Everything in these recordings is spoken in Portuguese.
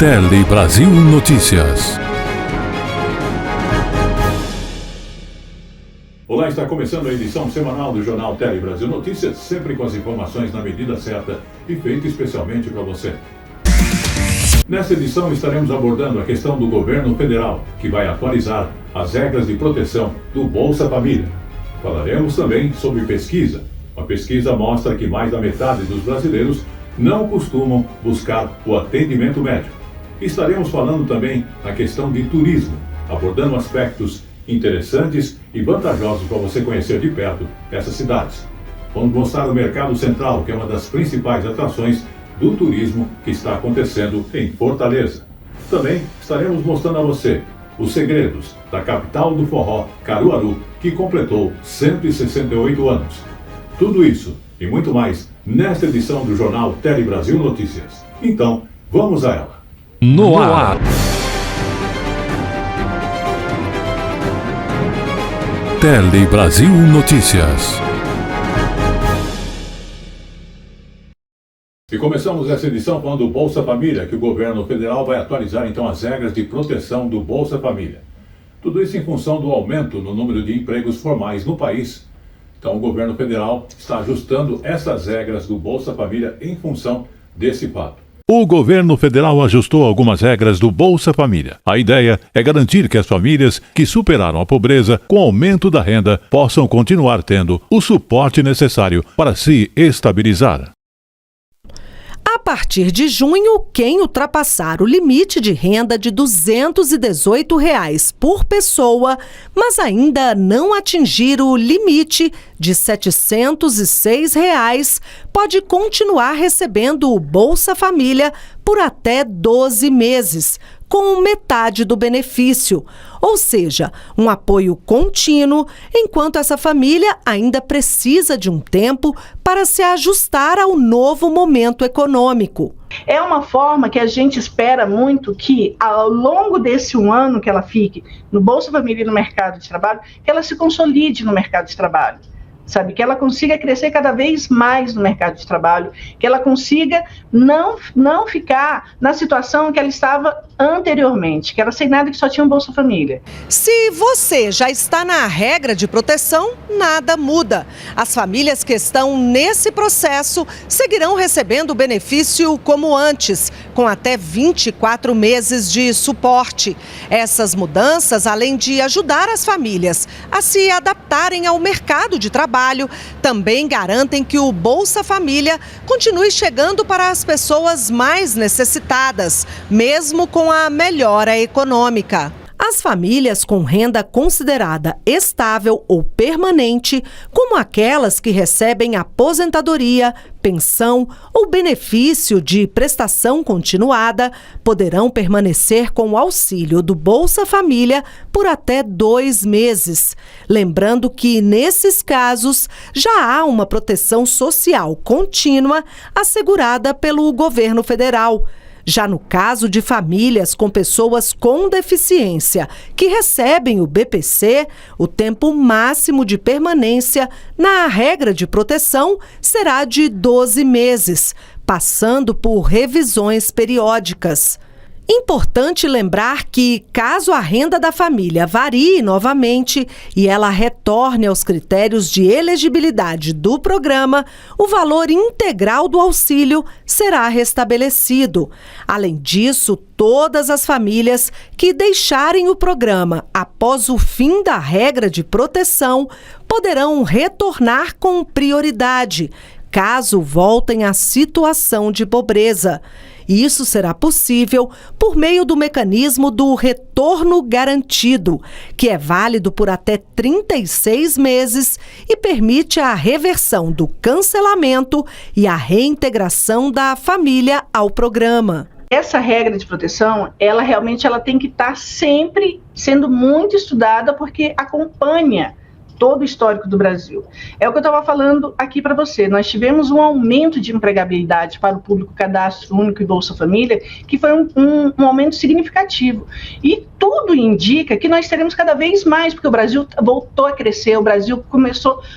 Tele Brasil Notícias. Olá, está começando a edição semanal do Jornal Tele Brasil Notícias, sempre com as informações na medida certa e feita especialmente para você. Nesta edição estaremos abordando a questão do governo federal, que vai atualizar as regras de proteção do Bolsa Família. Falaremos também sobre pesquisa. Uma pesquisa mostra que mais da metade dos brasileiros não costumam buscar o atendimento médico. Estaremos falando também na questão de turismo, abordando aspectos interessantes e vantajosos para você conhecer de perto essas cidades. Vamos mostrar o Mercado Central, que é uma das principais atrações do turismo que está acontecendo em Fortaleza. Também estaremos mostrando a você os segredos da capital do forró, Caruaru, que completou 168 anos. Tudo isso e muito mais nesta edição do Jornal Tele Brasil Notícias. Então, vamos a ela. No ar. Tele Brasil Notícias. E começamos essa edição falando do Bolsa Família, que o governo federal vai atualizar então as regras de proteção do Bolsa Família. Tudo isso em função do aumento no número de empregos formais no país. Então o governo federal está ajustando essas regras do Bolsa Família em função desse fato. O governo federal ajustou algumas regras do Bolsa Família. A ideia é garantir que as famílias que superaram a pobreza com aumento da renda possam continuar tendo o suporte necessário para se estabilizar. A partir de junho, quem ultrapassar o limite de renda de R$ 218 por pessoa, mas ainda não atingir o limite de R$ 706, pode continuar recebendo o Bolsa Família por até 12 meses, com metade do benefício, ou seja, um apoio contínuo, enquanto essa família ainda precisa de um tempo para se ajustar ao novo momento econômico. É uma forma que a gente espera muito que, ao longo desse um ano que ela fique no Bolsa Família e no mercado de trabalho, que ela se consolide no mercado de trabalho. Sabe, que ela consiga crescer cada vez mais no mercado de trabalho, que ela consiga não ficar na situação que ela estava anteriormente, que era sem nada, que só tinha um Bolsa Família. Se você já está na regra de proteção, nada muda. As famílias que estão nesse processo seguirão recebendo o benefício como antes, com até 24 meses de suporte. Essas mudanças, além de ajudar as famílias a se adaptarem ao mercado de trabalho, também garantem que o Bolsa Família continue chegando para as pessoas mais necessitadas, mesmo com a melhora econômica. As famílias com renda considerada estável ou permanente, como aquelas que recebem aposentadoria, pensão ou benefício de prestação continuada, poderão permanecer com o auxílio do Bolsa Família por até 2 meses. Lembrando que, nesses casos, já há uma proteção social contínua assegurada pelo governo federal. Já no caso de famílias com pessoas com deficiência que recebem o BPC, o tempo máximo de permanência na regra de proteção será de 12 meses, passando por revisões periódicas. Importante lembrar que, caso a renda da família varie novamente e ela retorne aos critérios de elegibilidade do programa, o valor integral do auxílio será restabelecido. Além disso, todas as famílias que deixarem o programa após o fim da regra de proteção poderão retornar com prioridade, caso voltem à situação de pobreza. Isso será possível por meio do mecanismo do retorno garantido, que é válido por até 36 meses e permite a reversão do cancelamento e a reintegração da família ao programa. Essa regra de proteção, ela tem que estar sempre sendo muito estudada, porque acompanha todo o histórico do Brasil. É o que eu estava falando aqui para você. Nós tivemos um aumento de empregabilidade para o público Cadastro Único e Bolsa Família, que foi um aumento significativo. E tudo indica que nós teremos cada vez mais, porque o Brasil voltou a crescer, o Brasil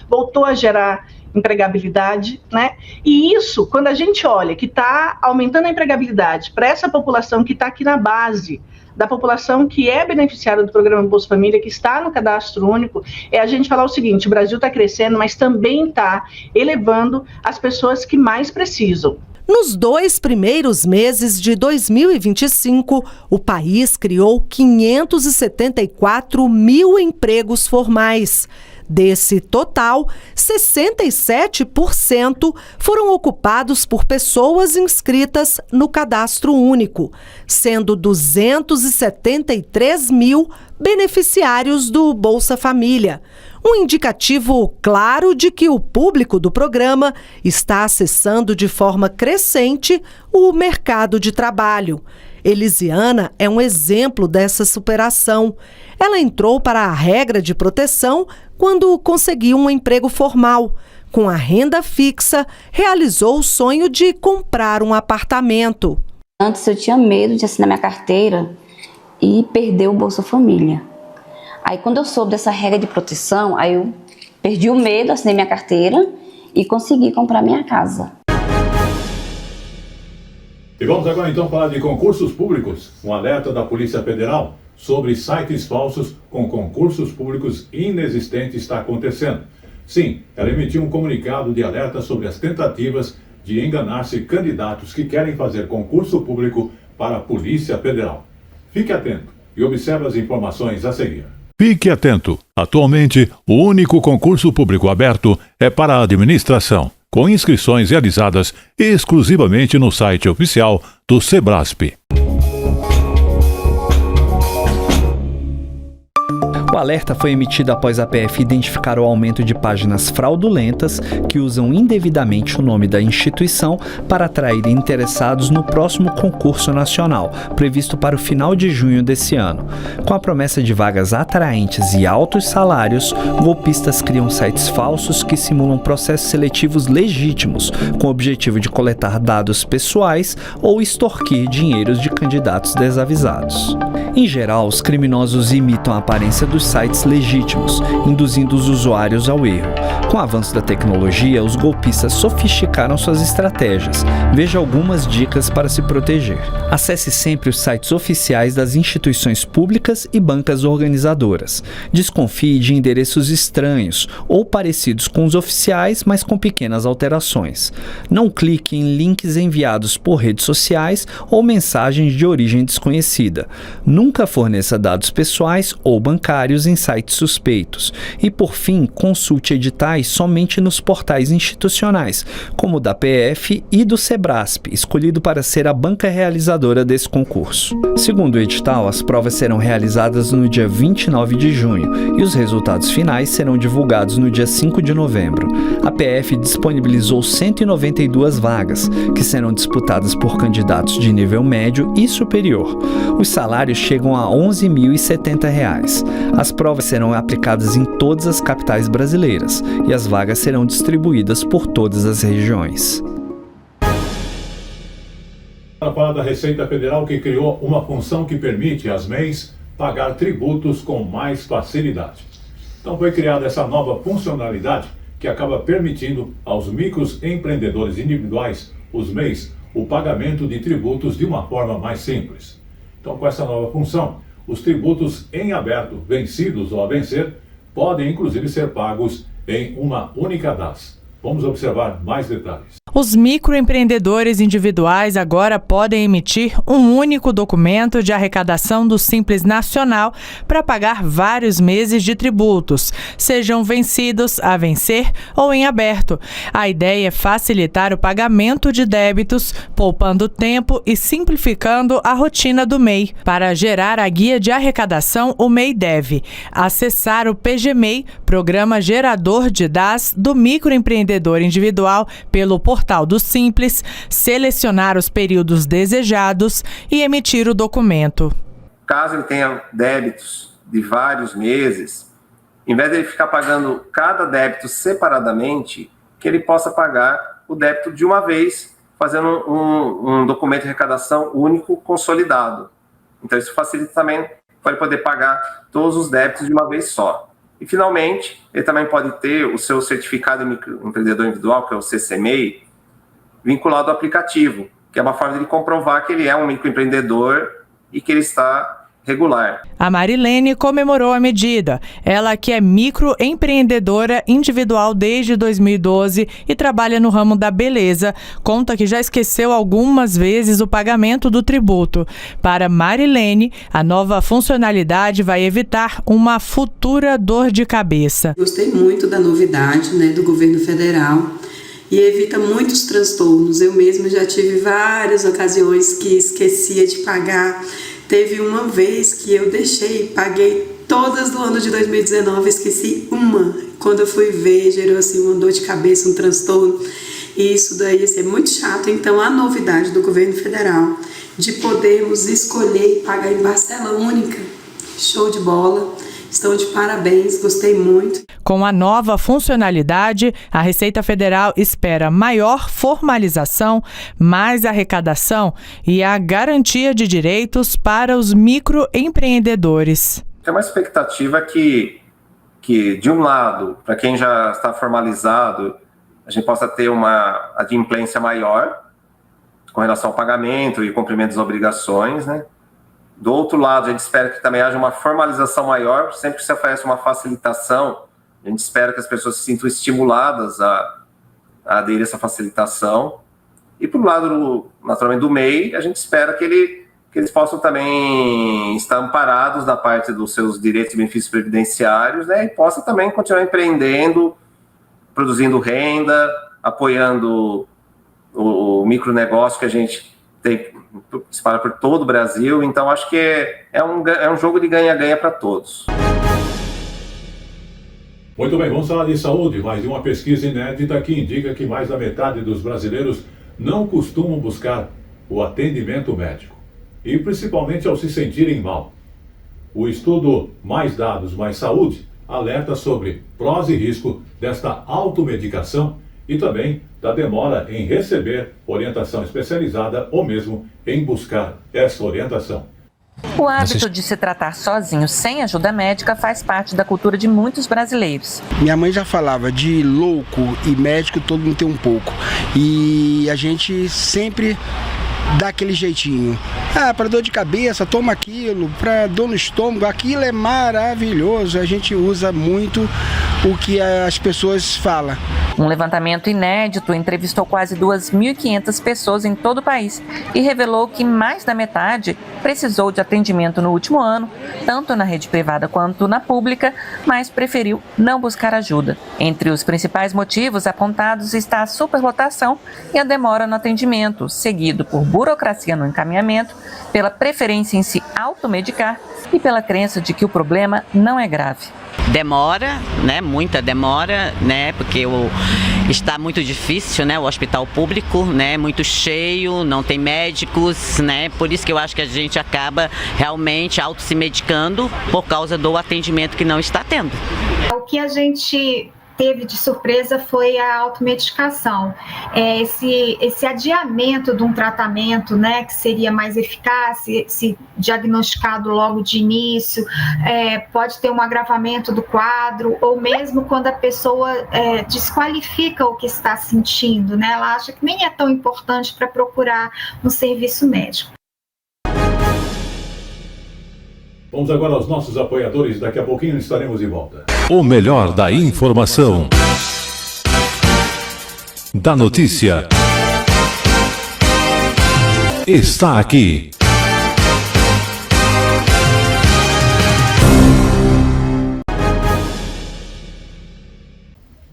voltou a gerar empregabilidade, né? E isso, quando a gente olha que está aumentando a empregabilidade para essa população que está aqui na base da população que é beneficiária do programa Bolsa Família, que está no Cadastro Único, é a gente falar o seguinte: o Brasil está crescendo, mas também está elevando as pessoas que mais precisam. Nos 2 primeiros meses de 2025, o país criou 574 mil empregos formais. Desse total, 67% foram ocupados por pessoas inscritas no Cadastro Único, sendo 273 mil beneficiários do Bolsa Família. Um indicativo claro de que o público do programa está acessando de forma crescente o mercado de trabalho. Elisiana é um exemplo dessa superação. Ela entrou para a regra de proteção quando conseguiu um emprego formal. Com a renda fixa, realizou o sonho de comprar um apartamento. Antes eu tinha medo de assinar minha carteira e perder o Bolsa Família. Aí quando eu soube dessa regra de proteção, aí eu perdi o medo, assinei minha carteira e consegui comprar minha casa. E vamos agora então falar de concursos públicos. Um alerta da Polícia Federal sobre sites falsos com concursos públicos inexistentes está acontecendo. Sim, ela emitiu um comunicado de alerta sobre as tentativas de enganar-se candidatos que querem fazer concurso público para a Polícia Federal. Fique atento e observe as informações a seguir. Fique atento. Atualmente, o único concurso público aberto é para a administração, com inscrições realizadas exclusivamente no site oficial do Sebrasp. O alerta foi emitido após a PF identificar o aumento de páginas fraudulentas que usam indevidamente o nome da instituição para atrair interessados no próximo concurso nacional, previsto para o final de junho desse ano. Com a promessa de vagas atraentes e altos salários, golpistas criam sites falsos que simulam processos seletivos legítimos, com o objetivo de coletar dados pessoais ou extorquir dinheiros de candidatos desavisados. Em geral, os criminosos imitam a aparência dos sites legítimos, induzindo os usuários ao erro. Com o avanço da tecnologia, os golpistas sofisticaram suas estratégias. Veja algumas dicas para se proteger. Acesse sempre os sites oficiais das instituições públicas e bancas organizadoras. Desconfie de endereços estranhos ou parecidos com os oficiais, mas com pequenas alterações. Não clique em links enviados por redes sociais ou mensagens de origem desconhecida. Nunca forneça dados pessoais ou bancários em sites suspeitos. E, por fim, consulte editais somente nos portais institucionais, como o da PF e do Sebrasp, escolhido para ser a banca realizadora desse concurso. Segundo o edital, as provas serão realizadas no dia 29 de junho e os resultados finais serão divulgados no dia 5 de novembro. A PF disponibilizou 192 vagas, que serão disputadas por candidatos de nível médio e superior. Os salários chegam a R$ 11.070. As provas serão aplicadas em todas as capitais brasileiras e as vagas serão distribuídas por todas as regiões. Para falar da Receita Federal, que criou uma função que permite às MEIs pagar tributos com mais facilidade. Então foi criada essa nova funcionalidade que acaba permitindo aos microempreendedores individuais, os MEIs, o pagamento de tributos de uma forma mais simples. Então, com essa nova função, os tributos em aberto, vencidos ou a vencer, podem inclusive ser pagos em uma única DAS. Vamos observar mais detalhes. Os microempreendedores individuais agora podem emitir um único documento de arrecadação do Simples Nacional para pagar vários meses de tributos, sejam vencidos, a vencer ou em aberto. A ideia é facilitar o pagamento de débitos, poupando tempo e simplificando a rotina do MEI. Para gerar a guia de arrecadação, o MEI deve acessar o PGMEI, Programa Gerador de DAS do Microempreendedor Individual, pelo portal do Simples, selecionar os períodos desejados e emitir o documento. Caso ele tenha débitos de vários meses, em vez de ele ficar pagando cada débito separadamente, que ele possa pagar o débito de uma vez, fazendo um documento de arrecadação único consolidado. Então isso facilita também para ele poder pagar todos os débitos de uma vez só. E finalmente, ele também pode ter o seu certificado de microempreendedor individual, que é o CCMEI, vinculado ao aplicativo, que é uma forma de ele comprovar que ele é um microempreendedor e que ele está regular. A Marilene comemorou a medida. Ela que é microempreendedora individual desde 2012 e trabalha no ramo da beleza, conta que já esqueceu algumas vezes o pagamento do tributo. Para Marilene, a nova funcionalidade vai evitar uma futura dor de cabeça. Gostei muito da novidade, do governo federal. E evita muitos transtornos. Eu mesma já tive várias ocasiões que esquecia de pagar. Teve uma vez que eu paguei todas do ano de 2019, esqueci uma. Quando eu fui ver, gerou assim uma dor de cabeça, um transtorno. E isso daí é muito chato. Então a novidade do governo federal de podermos escolher e pagar em parcela única, show de bola. Estão de parabéns, gostei muito. Com a nova funcionalidade, a Receita Federal espera maior formalização, mais arrecadação e a garantia de direitos para os microempreendedores. Tem uma expectativa que, de um lado, para quem já está formalizado, a gente possa ter uma adimplência maior com relação ao pagamento e cumprimento das obrigações, Do outro lado, a gente espera que também haja uma formalização maior. Sempre que se oferece uma facilitação, a gente espera que as pessoas se sintam estimuladas a aderir a essa facilitação. E, por lado, naturalmente, do MEI, a gente espera que eles possam também estar amparados na parte dos seus direitos e benefícios previdenciários, e possam também continuar empreendendo, produzindo renda, apoiando o micronegócio que a gente tem espalha por todo o Brasil. Então acho que é um jogo de ganha-ganha para todos. Muito bem, vamos falar de saúde, mas de uma pesquisa inédita que indica que mais da metade dos brasileiros não costumam buscar o atendimento médico, e principalmente ao se sentirem mal. O estudo Mais Dados, Mais Saúde alerta sobre prós e risco desta automedicação e também da demora em receber orientação especializada ou mesmo em buscar essa orientação. O hábito de se tratar sozinho, sem ajuda médica, faz parte da cultura de muitos brasileiros. Minha mãe já falava de louco e médico, todo mundo tem um pouco. E a gente sempre dá aquele jeitinho. Para dor de cabeça, toma aquilo. Para dor no estômago, aquilo é maravilhoso. A gente usa muito o que as pessoas falam. Um levantamento inédito entrevistou quase 2.500 pessoas em todo o país e revelou que mais da metade precisou de atendimento no último ano, tanto na rede privada quanto na pública, mas preferiu não buscar ajuda. Entre os principais motivos apontados está a superlotação e a demora no atendimento, seguido por burocracia no encaminhamento, pela preferência em se automedicar e pela crença de que o problema não é grave. Demora, muita demora, porque está muito difícil, o hospital público, muito cheio, não tem médicos, por isso que eu acho que a gente acaba realmente se medicando por causa do atendimento que não está tendo. O que a gente teve de surpresa foi a automedicação. Esse adiamento de um tratamento, que seria mais eficaz, se diagnosticado logo de início, pode ter um agravamento do quadro, ou mesmo quando a pessoa desqualifica o que está sentindo, ela acha que nem é tão importante para procurar um serviço médico. Vamos agora aos nossos apoiadores, daqui a pouquinho estaremos de volta. O melhor da informação, da notícia, está aqui.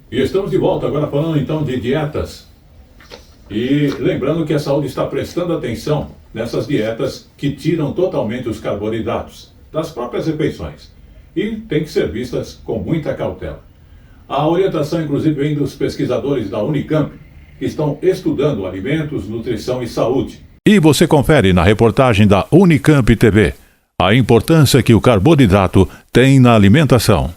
E estamos de volta agora falando então de dietas. E lembrando que a saúde está prestando atenção nessas dietas que tiram totalmente os carboidratos das próprias refeições e tem que ser vistas com muita cautela. A orientação, inclusive, vem dos pesquisadores da Unicamp, que estão estudando alimentos, nutrição e saúde. E você confere na reportagem da Unicamp TV a importância que o carboidrato tem na alimentação.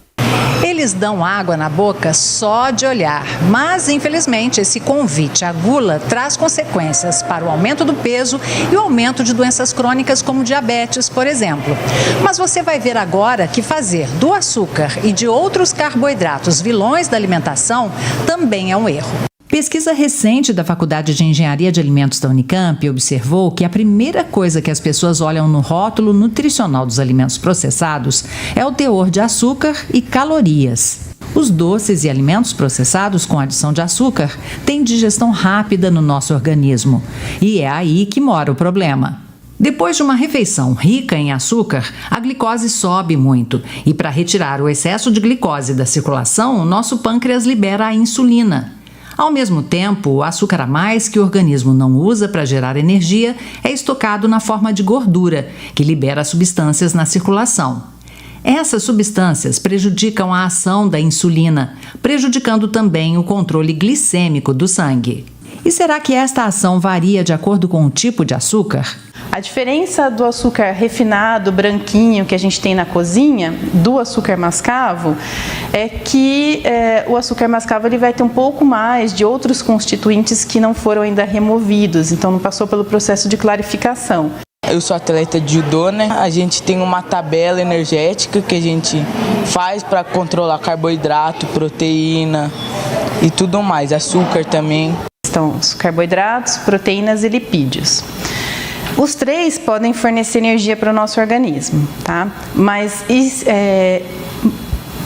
eles dão água na boca só de olhar. Mas, infelizmente, esse convite à gula traz consequências para o aumento do peso e o aumento de doenças crônicas como diabetes, por exemplo. Mas você vai ver agora que fazer do açúcar e de outros carboidratos vilões da alimentação também é um erro. Pesquisa recente da Faculdade de Engenharia de Alimentos da Unicamp observou que a primeira coisa que as pessoas olham no rótulo nutricional dos alimentos processados é o teor de açúcar e calorias. Os doces e alimentos processados com adição de açúcar têm digestão rápida no nosso organismo. E é aí que mora o problema. Depois de uma refeição rica em açúcar, a glicose sobe muito. E para retirar o excesso de glicose da circulação, o nosso pâncreas libera a insulina. Ao mesmo tempo, o açúcar a mais que o organismo não usa para gerar energia é estocado na forma de gordura, que libera substâncias na circulação. Essas substâncias prejudicam a ação da insulina, prejudicando também o controle glicêmico do sangue. E será que esta ação varia de acordo com o tipo de açúcar? A diferença do açúcar refinado, branquinho, que a gente tem na cozinha, do açúcar mascavo, é que o açúcar mascavo ele vai ter um pouco mais de outros constituintes que não foram ainda removidos, então não passou pelo processo de clarificação. Eu sou atleta de judô, né? A gente tem uma tabela energética que a gente faz para controlar carboidrato, proteína e tudo mais, açúcar também. Então, os carboidratos, proteínas e lipídios. Os três podem fornecer energia para o nosso organismo, tá? Mas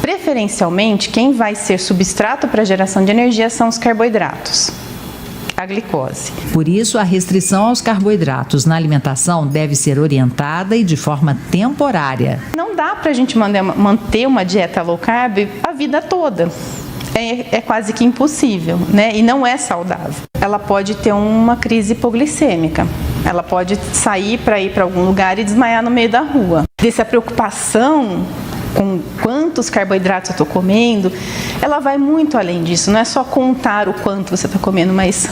preferencialmente quem vai ser substrato para a geração de energia são os carboidratos, a glicose. Por isso, a restrição aos carboidratos na alimentação deve ser orientada e de forma temporária. Não dá para a gente manter uma dieta low carb a vida toda. É quase que impossível, né? E não é saudável. Ela pode ter uma crise hipoglicêmica. Ela pode sair para ir para algum lugar e desmaiar no meio da rua. Dessa preocupação com quantos carboidratos eu estou comendo, ela vai muito além disso. Não é só contar o quanto você está comendo, mas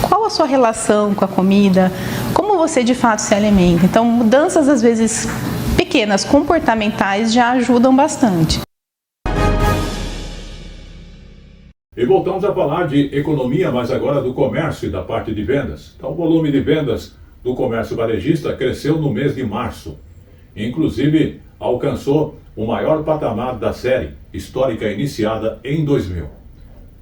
qual a sua relação com a comida, como você de fato se alimenta. Então, mudanças às vezes pequenas, comportamentais, já ajudam bastante. E voltamos a falar de economia, mas agora do comércio e da parte de vendas. Então, o volume de vendas do comércio varejista cresceu no mês de março. Inclusive, alcançou o maior patamar da série histórica iniciada em 2000.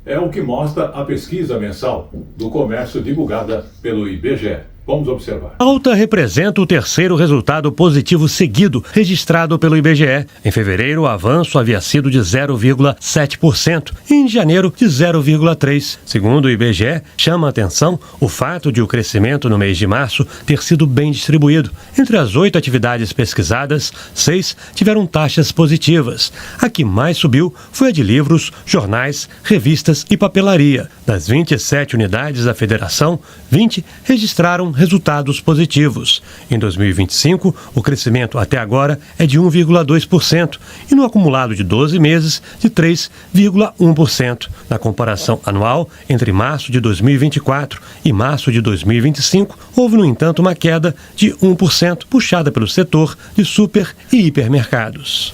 É o que mostra a pesquisa mensal do comércio divulgada pelo IBGE. Vamos observar. A alta representa o terceiro resultado positivo seguido registrado pelo IBGE. Em fevereiro, o avanço havia sido de 0,7% e em janeiro de 0,3%. Segundo o IBGE, chama a atenção o fato de o crescimento no mês de março ter sido bem distribuído. Entre as 8 atividades pesquisadas, 6 tiveram taxas positivas. A que mais subiu foi a de livros, jornais, revistas e papelaria. Das 27 unidades da federação, 20 registraram resultados positivos. Em 2025, o crescimento até agora é de 1,2% e no acumulado de 12 meses, de 3,1%. Na comparação anual, entre março de 2024 e março de 2025, houve, no entanto, uma queda de 1%, puxada pelo setor de super e hipermercados.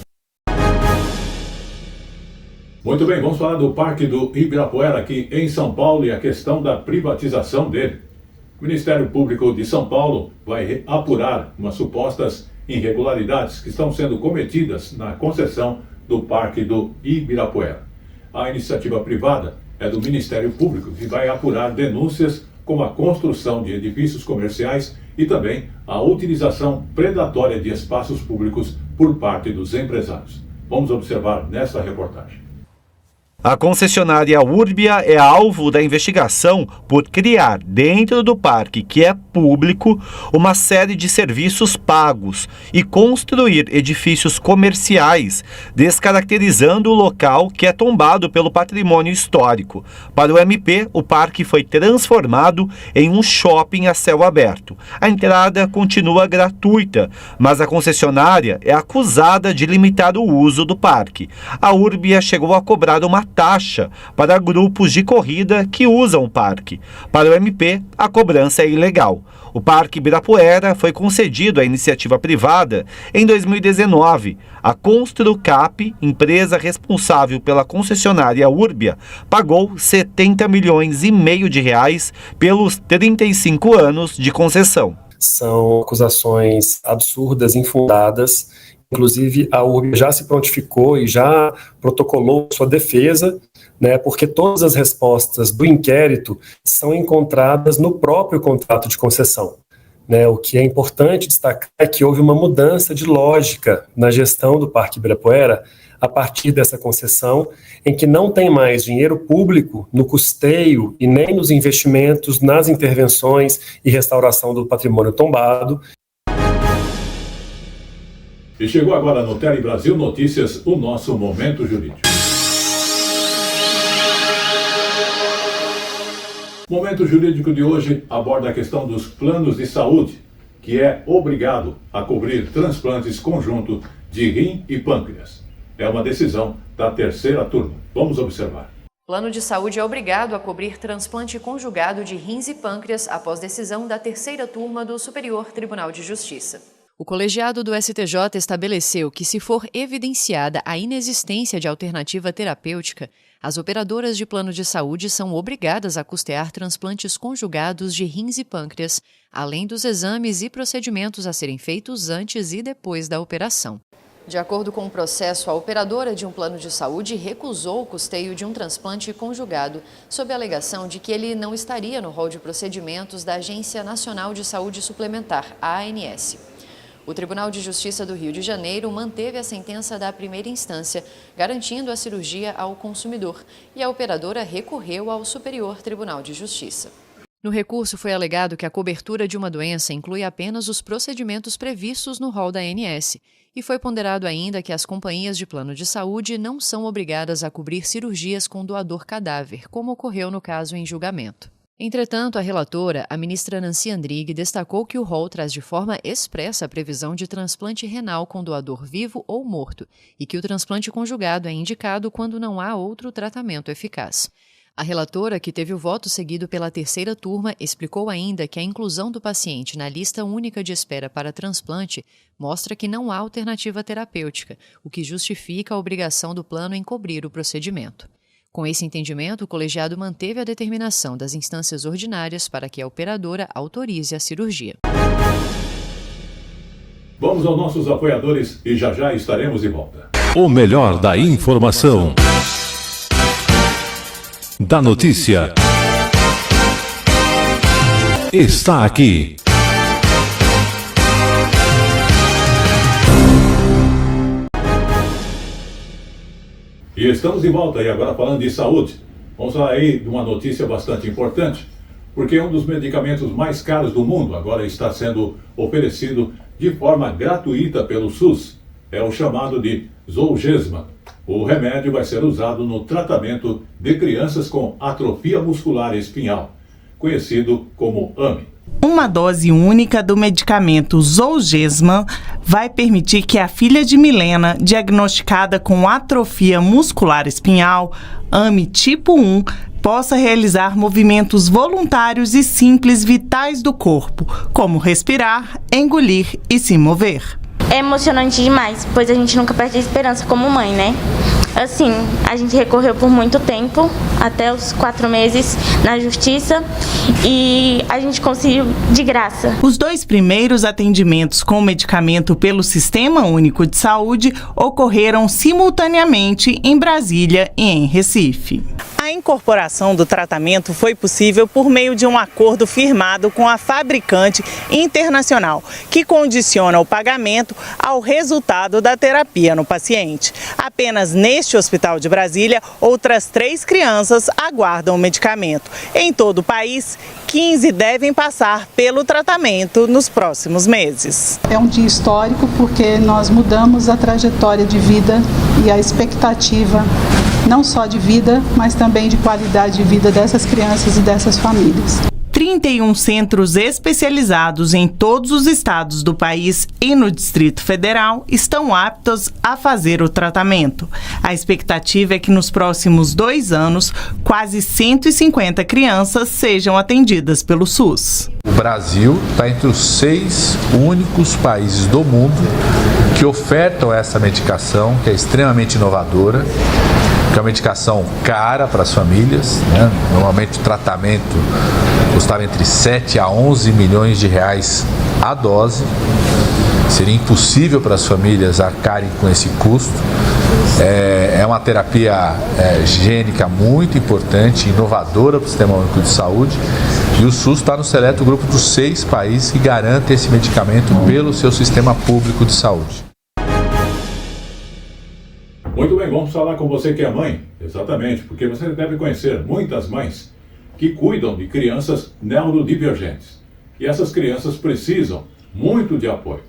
Muito bem, vamos falar do Parque do Ibirapuera aqui em São Paulo e a questão da privatização dele. O Ministério Público de São Paulo vai apurar umas supostas irregularidades que estão sendo cometidas na concessão do Parque do Ibirapuera. A iniciativa privada é do Ministério Público, que vai apurar denúncias como a construção de edifícios comerciais e também a utilização predatória de espaços públicos por parte dos empresários. Vamos observar nesta reportagem. A concessionária Urbia é alvo da investigação por criar, dentro do parque, que é público, uma série de serviços pagos e construir edifícios comerciais, descaracterizando o local que é tombado pelo patrimônio histórico. Para o MP, o parque foi transformado em um shopping a céu aberto. A entrada continua gratuita, mas a concessionária é acusada de limitar o uso do parque. A Urbia chegou a cobrar uma taxa para grupos de corrida que usam o parque. Para o MP, a cobrança é ilegal. O Parque Ibirapuera foi concedido à iniciativa privada em 2019. A Construcap, empresa responsável pela concessionária Urbia, pagou R$70,5 milhões de reais pelos 35 anos de concessão. São acusações absurdas, infundadas. Inclusive, a Urbia já se prontificou e já protocolou sua defesa, né, porque todas as respostas do inquérito são encontradas no próprio contrato de concessão. Né, o que é importante destacar é que houve uma mudança de lógica na gestão do Parque Ibirapuera a partir dessa concessão, em que não tem mais dinheiro público no custeio e nem nos investimentos, nas intervenções e restauração do patrimônio tombado. E chegou agora no Tele Brasil Notícias, o nosso Momento Jurídico. O Momento Jurídico de hoje aborda a questão dos planos de saúde, que é obrigado a cobrir transplantes conjunto de rim e pâncreas. É uma decisão da terceira turma. Vamos observar. Plano de saúde é obrigado a cobrir transplante conjugado de rins e pâncreas após decisão da terceira turma do Superior Tribunal de Justiça. O colegiado do STJ estabeleceu que, se for evidenciada a inexistência de alternativa terapêutica, as operadoras de plano de saúde são obrigadas a custear transplantes conjugados de rins e pâncreas, além dos exames e procedimentos a serem feitos antes e depois da operação. De acordo com o processo, a operadora de um plano de saúde recusou o custeio de um transplante conjugado, sob a alegação de que ele não estaria no rol de procedimentos da Agência Nacional de Saúde Suplementar, a ANS. O Tribunal de Justiça do Rio de Janeiro manteve a sentença da primeira instância, garantindo a cirurgia ao consumidor, e a operadora recorreu ao Superior Tribunal de Justiça. No recurso foi alegado que a cobertura de uma doença inclui apenas os procedimentos previstos no rol da ANS, e foi ponderado ainda que as companhias de plano de saúde não são obrigadas a cobrir cirurgias com doador cadáver, como ocorreu no caso em julgamento. Entretanto, a relatora, a ministra Nancy Andrighi, destacou que o rol traz de forma expressa a previsão de transplante renal com doador vivo ou morto e que o transplante conjugado é indicado quando não há outro tratamento eficaz. A relatora, que teve o voto seguido pela terceira turma, explicou ainda que a inclusão do paciente na lista única de espera para transplante mostra que não há alternativa terapêutica, o que justifica a obrigação do plano em cobrir o procedimento. Com esse entendimento, o colegiado manteve a determinação das instâncias ordinárias para que a operadora autorize a cirurgia. Vamos aos nossos apoiadores e já estaremos de volta. O melhor da informação, da notícia, está aqui. E estamos de volta e agora falando de saúde. Vamos falar aí de uma notícia bastante importante, porque um dos medicamentos mais caros do mundo agora está sendo oferecido de forma gratuita pelo SUS. É o chamado de Zolgensma. O remédio vai ser usado no tratamento de crianças com atrofia muscular espinhal, conhecido como AME. Uma dose única do medicamento Zolgensma vai permitir que a filha de Milena, diagnosticada com atrofia muscular espinhal, AME tipo 1, possa realizar movimentos voluntários e simples vitais do corpo, como respirar, engolir e se mover. É emocionante demais, pois a gente nunca perde a esperança como mãe, né? Assim, a gente recorreu por muito tempo, até os 4 meses na justiça, e a gente conseguiu de graça. Os 2 primeiros atendimentos com o medicamento pelo Sistema Único de Saúde ocorreram simultaneamente em Brasília e em Recife. A incorporação do tratamento foi possível por meio de um acordo firmado com a fabricante internacional, que condiciona o pagamento ao resultado da terapia no paciente. Apenas neste hospital de Brasília, outras 3 crianças aguardam o medicamento. Em todo o país, 15 devem passar pelo tratamento nos próximos meses. É um dia histórico porque nós mudamos a trajetória de vida e a expectativa não só de vida, mas também de qualidade de vida dessas crianças e dessas famílias. 31 centros especializados em todos os estados do país e no Distrito Federal estão aptos a fazer o tratamento. A expectativa é que nos próximos 2 anos, quase 150 crianças sejam atendidas pelo SUS. O Brasil está entre os 6 únicos países do mundo que ofertam essa medicação, que é extremamente inovadora, que é uma medicação cara para as famílias, né? Normalmente o tratamento custava entre 7 a 11 milhões de reais a dose. Seria impossível para as famílias arcarem com esse custo. É uma terapia gênica muito importante, inovadora para o Sistema Único de Saúde. E o SUS está no seleto grupo dos 6 países que garantem esse medicamento pelo seu sistema público de saúde. Muito bem, vamos falar com você que é mãe. Exatamente, porque você deve conhecer muitas mães que cuidam de crianças neurodivergentes. E essas crianças precisam muito de apoio.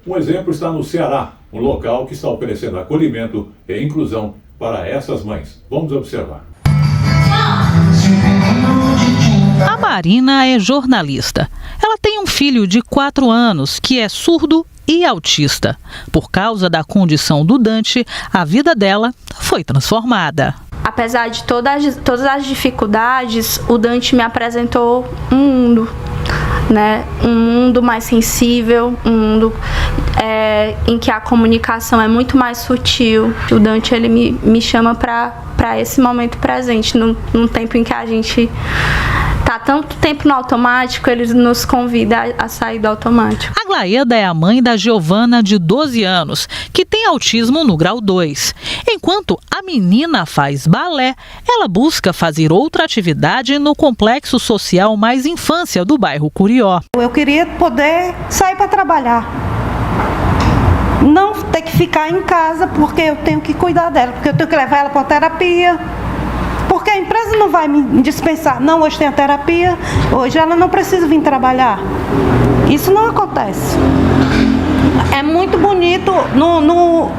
Um exemplo está no Ceará, um local que está oferecendo acolhimento e inclusão para essas mães. Vamos observar. A Marina é jornalista. Ela tem um filho de 4 anos que é surdo e autista. Por causa da condição do Dante, a vida dela foi transformada. Apesar de todas as dificuldades, o Dante me apresentou um mundo, né? Um mundo mais sensível, um mundo em que a comunicação é muito mais sutil. O Dante ele me chama para esse momento presente, num tempo em que a gente tá tanto tempo no automático, ele nos convida a sair do automático. A Glaeda é a mãe da Giovana, de 12 anos, que tem autismo no grau 2. Enquanto a menina faz balé, ela busca fazer outra atividade no Complexo Social Mais Infância do bairro Curió. Eu queria poder sair para trabalhar. Não ter que ficar em casa porque eu tenho que cuidar dela, porque eu tenho que levar ela para terapia. Porque a empresa não vai me dispensar. Não, hoje tem a terapia, hoje ela não precisa vir trabalhar. Isso não acontece. É muito bonito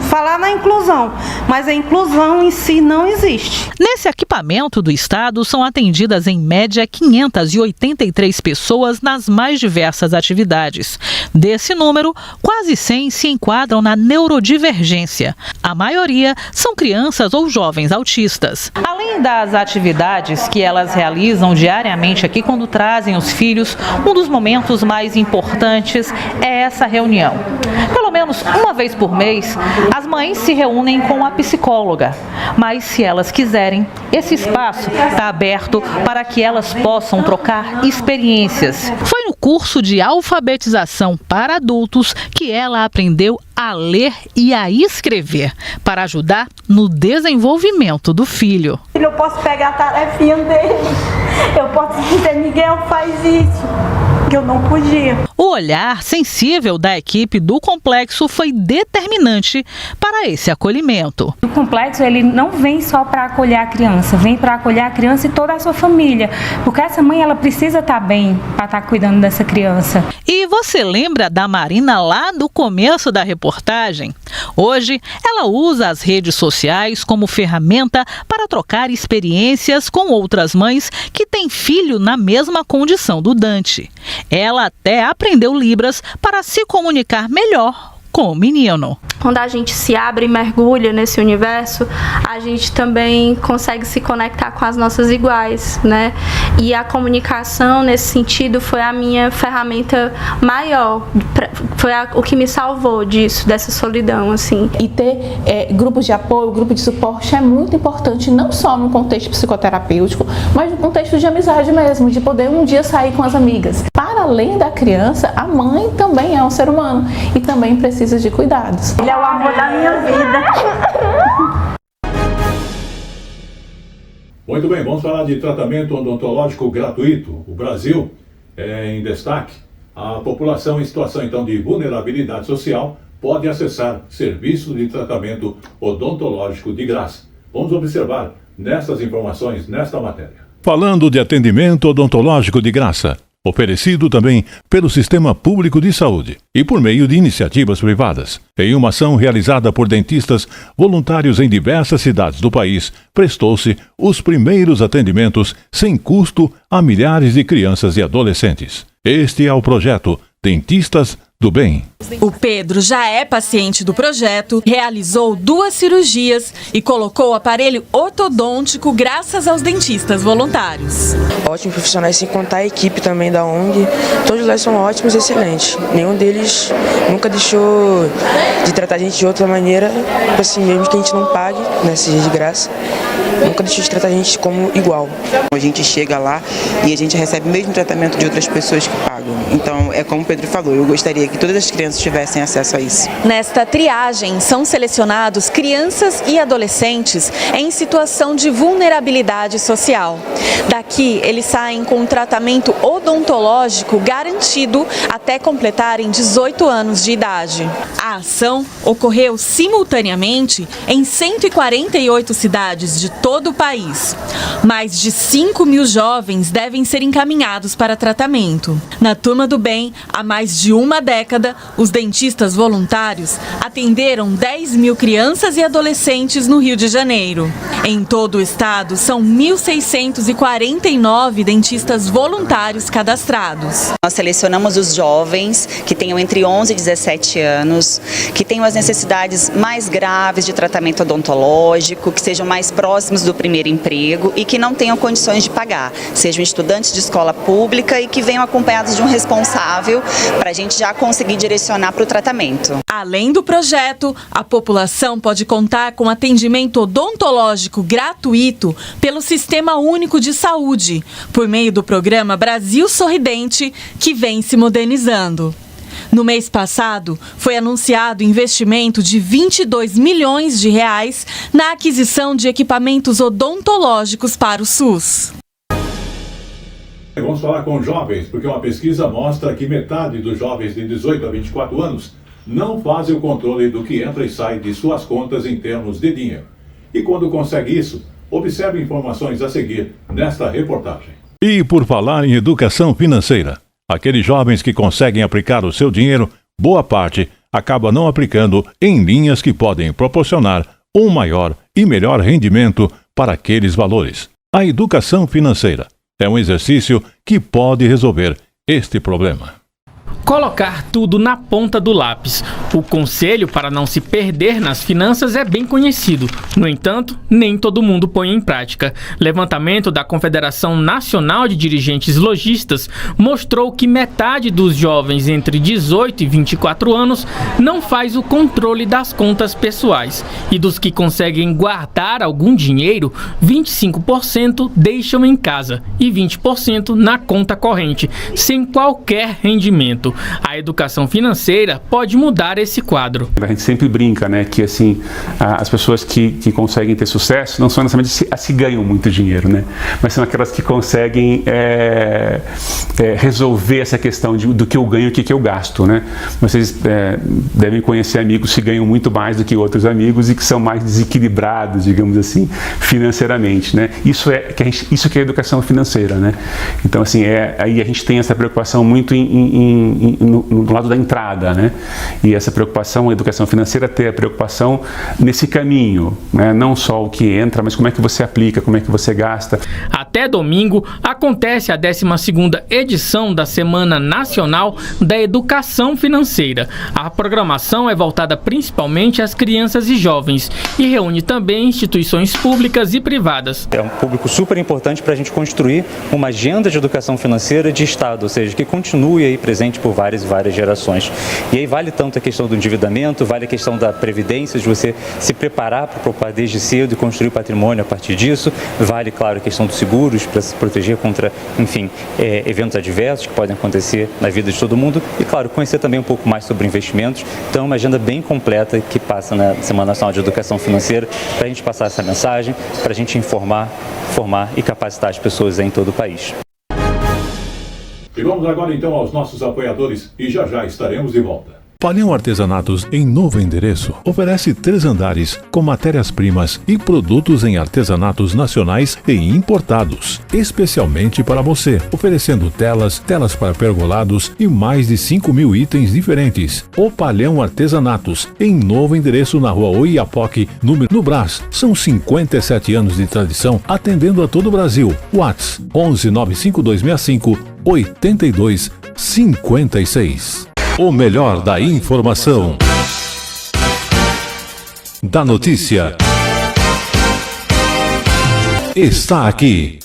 falar na inclusão, mas a inclusão em si não existe. Nesse equipamento do estado são atendidas em média 583 pessoas nas mais diversas atividades. Desse número, quase 100 se enquadram na neurodivergência. A maioria são crianças ou jovens autistas. Além das atividades que elas realizam diariamente aqui quando trazem os filhos, um dos momentos mais importantes é essa reunião. Pelo menos uma vez por mês, as mães se reúnem com a psicóloga. Mas, se elas quiserem, esse espaço está aberto para que elas possam trocar experiências. Foi no curso de alfabetização para adultos que ela aprendeu a ler e a escrever, para ajudar no desenvolvimento do filho. Eu posso pegar a tarefinha dele, eu posso dizer, Miguel, faz isso, que eu não podia. O olhar sensível da equipe do complexo foi determinante para esse acolhimento. O complexo ele não vem só para acolher a criança, vem para acolher a criança e toda a sua família, porque essa mãe ela precisa estar bem para estar cuidando dessa criança. E você lembra da Marina lá do começo da reportagem? Hoje, ela usa as redes sociais como ferramenta para trocar experiências com outras mães que têm filho na mesma condição do Dante. Ela até aprendeu Libras para se comunicar melhor com o menino. Quando a gente se abre e mergulha nesse universo, a gente também consegue se conectar com as nossas iguais, né? E a comunicação, nesse sentido, foi a minha ferramenta maior, foi o que me salvou disso, dessa solidão, assim. E ter grupos de apoio, grupo de suporte é muito importante, não só no contexto psicoterapêutico, mas no contexto de amizade mesmo, de poder um dia sair com as amigas. Para além da criança, a mãe também é um ser humano e também precisa de cuidados. Ele é o amor da minha vida. Muito bem, vamos falar de tratamento odontológico gratuito. O Brasil é em destaque. A população em situação então de vulnerabilidade social pode acessar serviços de tratamento odontológico de graça. Vamos observar nessas informações, nesta matéria. Falando de atendimento odontológico de graça. oferecido também pelo Sistema Público de Saúde e por meio de iniciativas privadas. Em uma ação realizada por dentistas voluntários em diversas cidades do país, prestou-se os primeiros atendimentos sem custo a milhares de crianças e adolescentes. Este é o projeto Dentistas do Bem. O Pedro já é paciente do projeto, realizou 2 cirurgias e colocou o aparelho ortodôntico graças aos dentistas voluntários. Ótimos profissionais, sem contar a equipe também da ONG. Todos lá são ótimos e excelentes. Nenhum deles nunca deixou de tratar a gente de outra maneira, assim, mesmo que a gente não pague, né, seja de graça. Nunca deixou de tratar a gente como igual. A gente chega lá e a gente recebe o mesmo tratamento de outras pessoas que pagam. Então, é como o Pedro falou, eu gostaria que todas as crianças tivessem acesso a isso. Nesta triagem são selecionados crianças e adolescentes em situação de vulnerabilidade social. Daqui, eles saem com um tratamento odontológico garantido até completarem 18 anos de idade. A ação ocorreu simultaneamente em 148 cidades de todo o país. Mais de 5.000 jovens devem ser encaminhados para tratamento. Na Turma do Bem, há mais de uma década, os dentistas voluntários atenderam 10.000 crianças e adolescentes no Rio de Janeiro. Em todo o estado, são 1.649 dentistas voluntários cadastrados. Nós selecionamos os jovens que tenham entre 11 e 17 anos, que tenham as necessidades mais graves de tratamento odontológico, que sejam mais próximos do primeiro emprego e que não tenham condições de pagar, sejam estudantes de escola pública e que venham acompanhados de um responsável para a gente já conseguir direcionar para o tratamento. Além do projeto, a população pode contar com atendimento odontológico gratuito pelo Sistema Único de Saúde, por meio do programa Brasil Sorridente, que vem se modernizando. No mês passado, foi anunciado investimento de 22 milhões de reais na aquisição de equipamentos odontológicos para o SUS. Vamos falar com jovens, porque uma pesquisa mostra que metade dos jovens de 18 a 24 anos não fazem o controle do que entra e sai de suas contas em termos de dinheiro. E quando consegue isso, observe informações a seguir nesta reportagem. E por falar em educação financeira, aqueles jovens que conseguem aplicar o seu dinheiro, boa parte acaba não aplicando em linhas que podem proporcionar um maior e melhor rendimento para aqueles valores. A educação financeira é um exercício que pode resolver este problema. Colocar tudo na ponta do lápis. O conselho para não se perder nas finanças é bem conhecido. No entanto, nem todo mundo põe em prática. Levantamento da Confederação Nacional de Dirigentes Lojistas mostrou que metade dos jovens entre 18 e 24 anos não faz o controle das contas pessoais. E dos que conseguem guardar algum dinheiro, 25% deixam em casa e 20% na conta corrente, sem qualquer rendimento. A educação financeira pode mudar esse quadro. A gente sempre brinca, né, que assim, as pessoas que conseguem ter sucesso não são necessariamente as que ganham muito dinheiro, né, mas são aquelas que conseguem resolver essa questão do que eu ganho e o que eu gasto, né. Vocês devem conhecer amigos que ganham muito mais do que outros amigos e que são mais desequilibrados, digamos assim, financeiramente, né. Isso que é educação financeira, né. Então assim, aí a gente tem essa preocupação muito no lado da entrada, né? E essa preocupação, a educação financeira, ter a preocupação nesse caminho, né? Não só o que entra, mas como é que você aplica, como é que você gasta. Até domingo acontece a 12ª edição da Semana Nacional da Educação Financeira. A programação é voltada principalmente às crianças e jovens e reúne também instituições públicas e privadas. É um público super importante para a gente construir uma agenda de educação financeira de Estado, ou seja, que continue aí presente por várias e várias gerações. E aí vale tanto a questão do endividamento, vale a questão da previdência, de você se preparar para poupar desde cedo e construir patrimônio a partir disso, vale, claro, a questão dos seguros para se proteger contra, enfim, eventos adversos que podem acontecer na vida de todo mundo e, claro, conhecer também um pouco mais sobre investimentos. Então é uma agenda bem completa que passa na Semana Nacional de Educação Financeira para a gente passar essa mensagem, para a gente informar, formar e capacitar as pessoas em todo o país. E vamos agora então aos nossos apoiadores e já estaremos de volta. Palhão Artesanatos, em novo endereço, oferece 3 andares com matérias-primas e produtos em artesanatos nacionais e importados, especialmente para você, oferecendo telas para pergolados e mais de 5.000 itens diferentes. O Palhão Artesanatos, em novo endereço na rua Oiapoque, no Brás. São 57 anos de tradição, atendendo a todo o Brasil. WhatsApp 11 95265 8256. O melhor da informação, da notícia, está aqui.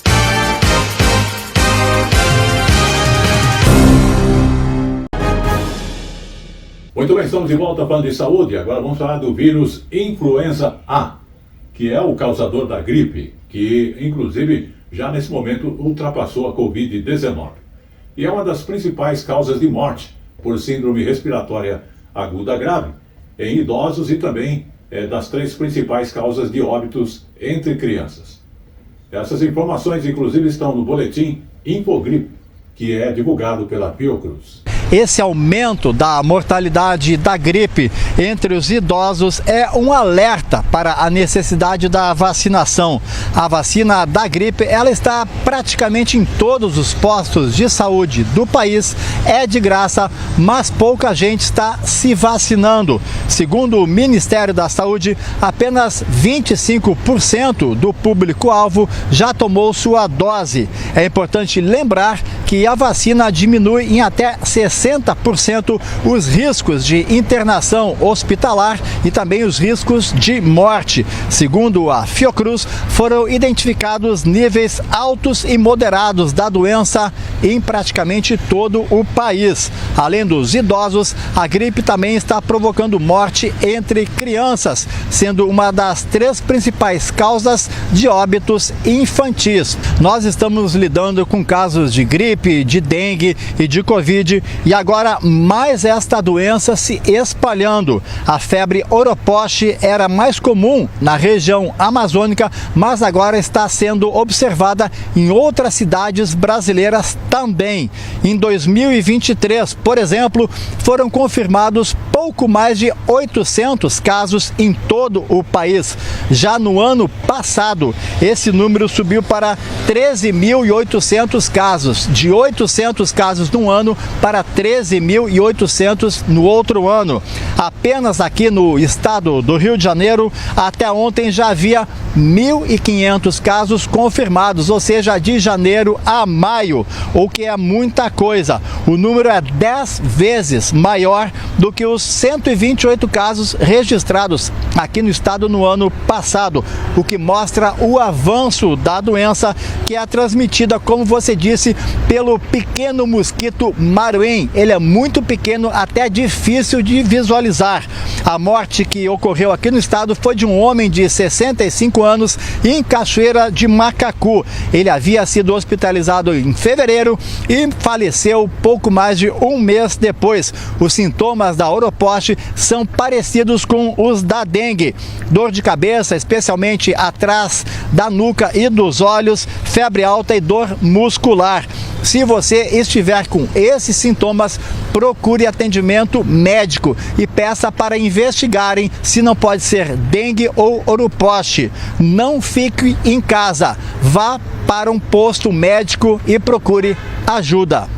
Muito bem, estamos de volta falando de saúde. Agora vamos falar do vírus influenza A, que é o causador da gripe, que inclusive já nesse momento ultrapassou a Covid-19. E é uma das principais causas de morte por síndrome respiratória aguda grave em idosos e também das 3 principais causas de óbitos entre crianças. Essas informações inclusive estão no boletim Infogripe, que é divulgado pela Fiocruz. Esse aumento da mortalidade da gripe entre os idosos é um alerta para a necessidade da vacinação. A vacina da gripe, ela está praticamente em todos os postos de saúde do país, é de graça, mas pouca gente está se vacinando. Segundo o Ministério da Saúde, apenas 25% do público-alvo já tomou sua dose. É importante lembrar que a vacina diminui em até 60% os riscos de internação hospitalar e também os riscos de morte. Segundo a Fiocruz, foram identificados níveis altos e moderados da doença em praticamente todo o país. Além dos idosos, a gripe também está provocando morte entre crianças, sendo uma das 3 principais causas de óbitos infantis. Nós estamos lidando com casos de gripe, de dengue e de Covid, e agora mais esta doença se espalhando. A febre oroposte era mais comum na região amazônica, mas agora está sendo observada em outras cidades brasileiras também. Em 2023, por exemplo, foram confirmados pouco mais de 800 casos em todo o país. Já no ano passado, esse número subiu para 13.800 casos, de 800 casos num ano para 13.800 no outro ano. Apenas aqui no estado do Rio de Janeiro, até ontem já havia 1.500 casos confirmados, ou seja, de janeiro a maio, o que é muita coisa. O número é 10 vezes maior do que os 128 casos registrados aqui no estado no ano passado, o que mostra o avanço da doença, que é transmitida, como você disse, pelo pequeno mosquito Maruim. Ele é muito pequeno, até difícil de visualizar. A morte que ocorreu aqui no estado foi de um homem de 65 anos em Cachoeira de Macacu. Ele havia sido hospitalizado em fevereiro e faleceu pouco mais de um mês depois. Os sintomas da oroposte são parecidos com os da dengue: dor de cabeça, especialmente atrás da nuca e dos olhos, febre alta e dor muscular. Se você estiver com esses sintomas, procure atendimento médico e peça para investigarem se não pode ser dengue ou oroposte. Não fique em casa, vá para um posto médico e procure ajuda.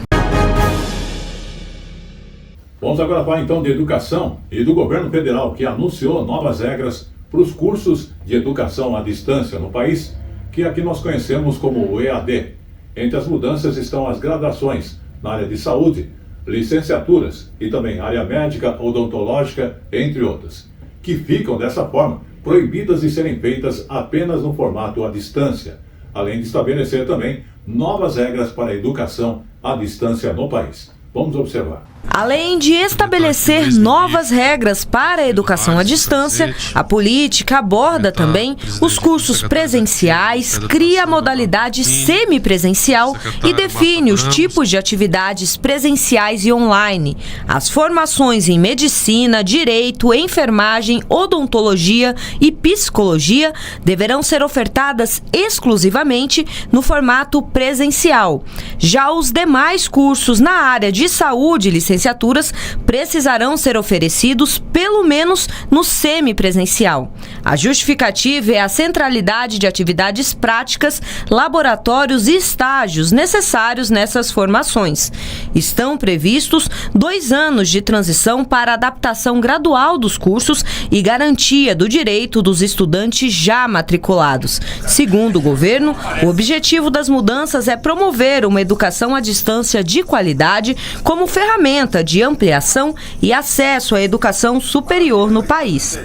Vamos agora falar então de educação e do governo federal, que anunciou novas regras para os cursos de educação à distância no país, que aqui nós conhecemos como o EAD. Entre as mudanças estão as graduações na área de saúde, licenciaturas e também área médica, odontológica, entre outras, que ficam dessa forma proibidas de serem feitas apenas no formato à distância, além de estabelecer também novas regras para a educação à distância no país. Vamos observar. Além de estabelecer novas regras para a educação à distância, a política aborda também os cursos presenciais, cria a modalidade semipresencial e define os tipos de atividades presenciais e online. As formações em medicina, direito, enfermagem, odontologia e psicologia deverão ser ofertadas exclusivamente no formato presencial. Já os demais cursos na área de saúde e licenciaturas precisarão ser oferecidos pelo menos no semipresencial. A justificativa é a centralidade de atividades práticas, laboratórios e estágios necessários nessas formações. Estão previstos 2 anos de transição para adaptação gradual dos cursos e garantia do direito dos estudantes já matriculados. Segundo o governo, o objetivo das mudanças é promover uma educação à distância de qualidade como ferramenta de ampliação e acesso à educação superior no país.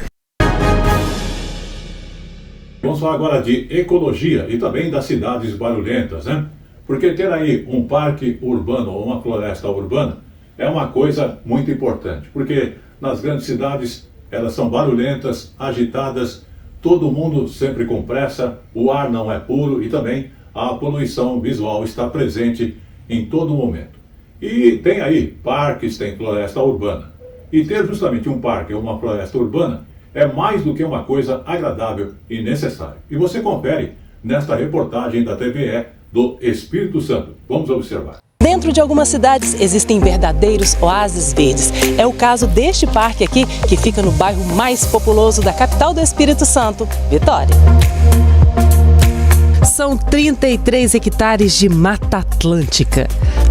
Vamos falar agora de ecologia e também das cidades barulhentas, né? Porque ter aí um parque urbano ou uma floresta urbana é uma coisa muito importante, porque nas grandes cidades elas são barulhentas, agitadas, todo mundo sempre com pressa, o ar não é puro e também a poluição visual está presente em todo momento. E tem aí parques, tem floresta urbana. E ter justamente um parque ou uma floresta urbana é mais do que uma coisa agradável e necessária. E você confere nesta reportagem da TVE do Espírito Santo. Vamos observar. Dentro de algumas cidades existem verdadeiros oásis verdes. É o caso deste parque aqui, que fica no bairro mais populoso da capital do Espírito Santo, Vitória. São 33 hectares de Mata Atlântica,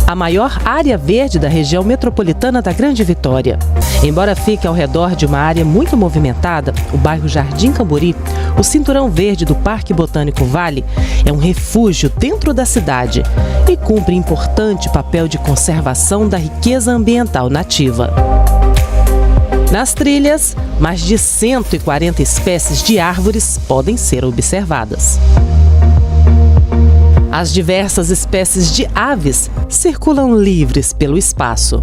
a maior área verde da região metropolitana da Grande Vitória. Embora fique ao redor de uma área muito movimentada, o bairro Jardim Camburi, o cinturão verde do Parque Botânico Vale, é um refúgio dentro da cidade e cumpre importante papel de conservação da riqueza ambiental nativa. Nas trilhas, mais de 140 espécies de árvores podem ser observadas. As diversas espécies de aves circulam livres pelo espaço.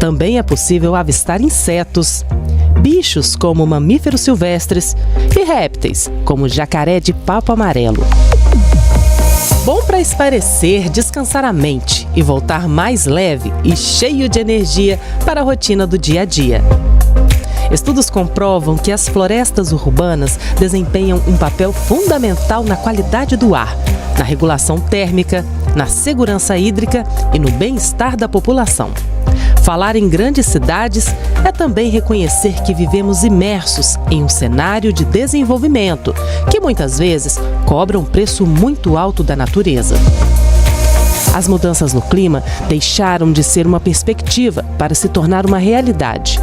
Também é possível avistar insetos, bichos como mamíferos silvestres e répteis, como jacaré de papo amarelo. Bom para espairecer, descansar a mente e voltar mais leve e cheio de energia para a rotina do dia a dia. Estudos comprovam que as florestas urbanas desempenham um papel fundamental na qualidade do ar, na regulação térmica, na segurança hídrica e no bem-estar da população. Falar em grandes cidades é também reconhecer que vivemos imersos em um cenário de desenvolvimento, que muitas vezes cobra um preço muito alto da natureza. As mudanças no clima deixaram de ser uma perspectiva para se tornar uma realidade.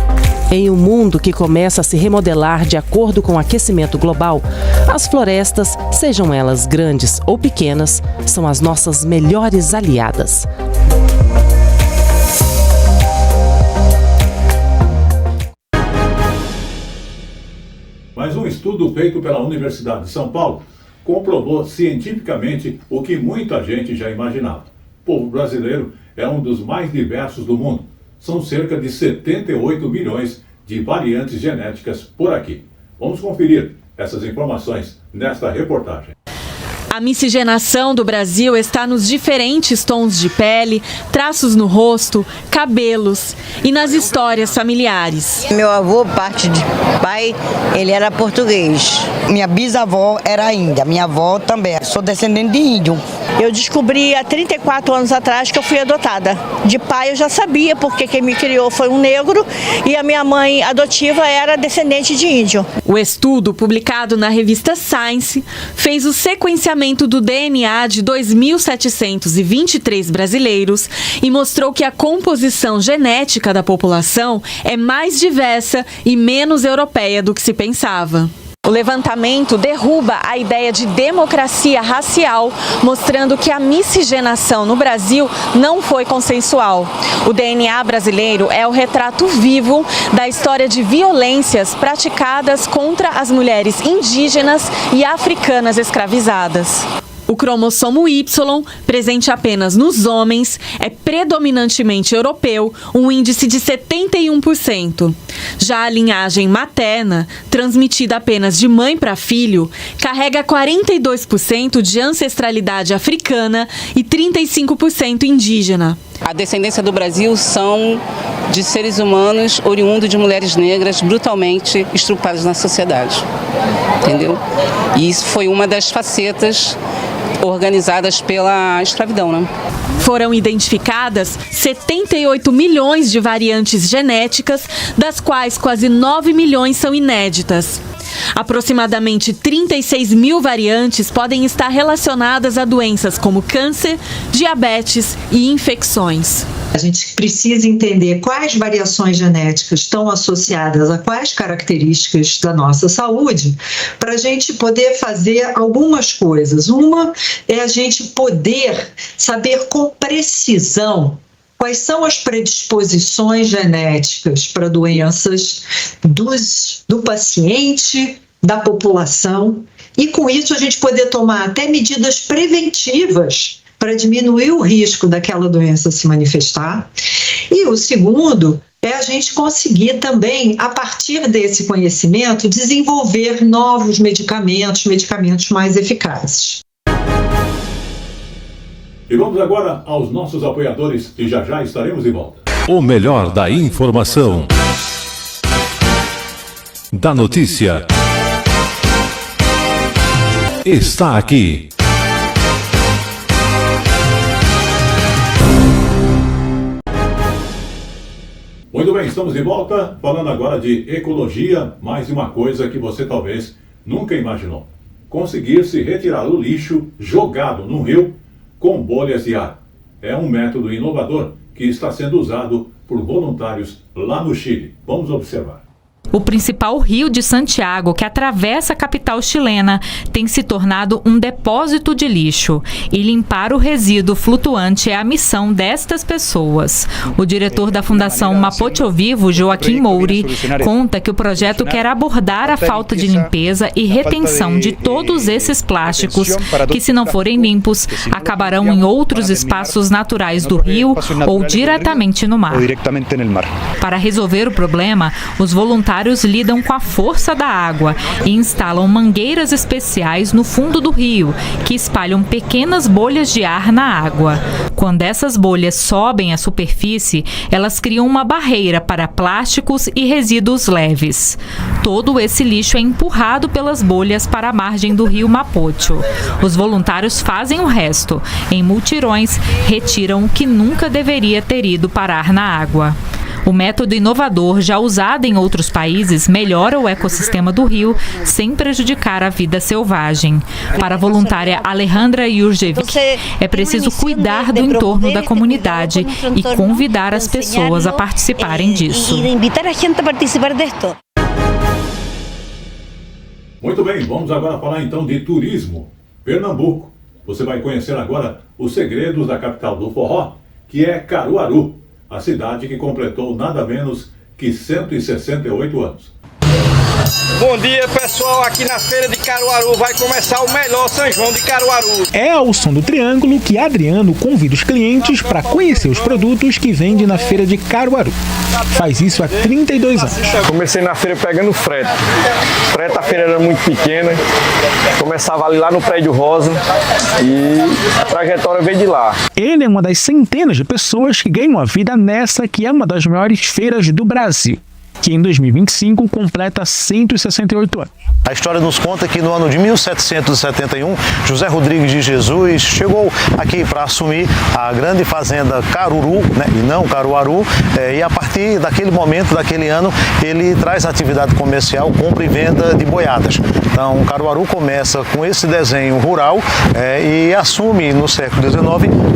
Em um mundo que começa a se remodelar de acordo com o aquecimento global, as florestas, sejam elas grandes ou pequenas, são as nossas melhores aliadas. Mas um estudo feito pela Universidade de São Paulo comprovou cientificamente o que muita gente já imaginava. O povo brasileiro é um dos mais diversos do mundo. São cerca de 78 milhões de variantes genéticas por aqui. Vamos conferir essas informações nesta reportagem. A miscigenação do Brasil está nos diferentes tons de pele, traços no rosto, cabelos e nas histórias familiares. Meu avô, parte de pai, ele era português. Minha bisavó era índia, minha avó também. Sou descendente de índio. Eu descobri há 34 anos atrás que eu fui adotada. De pai eu já sabia, porque quem me criou foi um negro e a minha mãe adotiva era descendente de índio. O estudo, publicado na revista Science, fez o sequenciamento do DNA de 2.723 brasileiros e mostrou que a composição genética da população é mais diversa e menos europeia do que se pensava. O levantamento derruba a ideia de democracia racial, mostrando que a miscigenação no Brasil não foi consensual. O DNA brasileiro é o retrato vivo da história de violências praticadas contra as mulheres indígenas e africanas escravizadas. O cromossomo Y, presente apenas nos homens, é predominantemente europeu, um índice de 71%. Já a linhagem materna, transmitida apenas de mãe para filho, carrega 42% de ancestralidade africana e 35% indígena. A descendência do Brasil são de seres humanos oriundos de mulheres negras brutalmente estrupadas na sociedade, entendeu? E isso foi uma das facetas organizadas pela escravidão, né? Foram identificadas 78 milhões de variantes genéticas, das quais quase 9 milhões são inéditas. Aproximadamente 36 mil variantes podem estar relacionadas a doenças como câncer, diabetes e infecções. A gente precisa entender quais variações genéticas estão associadas a quais características da nossa saúde, para a gente poder fazer algumas coisas. Uma é a gente poder saber com precisão quais são as predisposições genéticas para doenças do paciente, da população, e com isso a gente poder tomar até medidas preventivas para diminuir o risco daquela doença se manifestar. E o segundo é a gente conseguir também, a partir desse conhecimento, desenvolver novos medicamentos mais eficazes. E vamos agora aos nossos apoiadores e já estaremos de volta. O melhor da informação, da notícia, está aqui. Muito bem, estamos de volta, falando agora de ecologia, mais uma coisa que você talvez nunca imaginou. Conseguir se retirar o lixo jogado no rio com bolhas de ar. É um método inovador que está sendo usado por voluntários lá no Chile. Vamos observar. O principal rio de Santiago, que atravessa a capital chilena, tem se tornado um depósito de lixo. E limpar o resíduo flutuante é a missão destas pessoas. O diretor da Fundação Mapocho Vivo, Joaquim Mouri, conta que o projeto quer abordar a falta de limpeza e retenção de todos esses plásticos que, se não forem limpos, acabarão em outros espaços naturais do rio ou diretamente no mar. Para resolver o problema, os voluntários lidam com a força da água e instalam mangueiras especiais no fundo do rio, que espalham pequenas bolhas de ar na água. Quando essas bolhas sobem à superfície, elas criam uma barreira para plásticos e resíduos leves. Todo esse lixo é empurrado pelas bolhas para a margem do rio Mapocho. Os voluntários fazem o resto. Em mutirões, retiram o que nunca deveria ter ido parar na água. O método inovador, já usado em outros países, melhora o ecossistema do rio sem prejudicar a vida selvagem. Para a voluntária Alejandra Jurjevic, é preciso cuidar do entorno da comunidade e convidar as pessoas a participarem disso. Muito bem, vamos agora falar então de turismo. Pernambuco. Você vai conhecer agora os segredos da capital do forró, que é Caruaru, a cidade que completou nada menos que 168 anos. Bom dia, pessoal, aqui na feira de Caruaru vai começar o melhor São João de Caruaru. É ao som do triângulo que Adriano convida os clientes para conhecer os produtos que vende na feira de Caruaru. Faz isso há 32 anos. Comecei na feira pegando frete. Frete, a feira era muito pequena, começava ali lá no Prédio Rosa e a trajetória veio de lá. Ele é uma das centenas de pessoas que ganham a vida nessa que é uma das maiores feiras do Brasil, que em 2025 completa 168 anos. A história nos conta que no ano de 1771, José Rodrigues de Jesus chegou aqui para assumir a grande fazenda Caruru, né, e não Caruaru, e a partir daquele momento, daquele ano, ele traz atividade comercial, compra e venda de boiadas. Então, Caruaru começa com esse desenho rural e assume no século XIX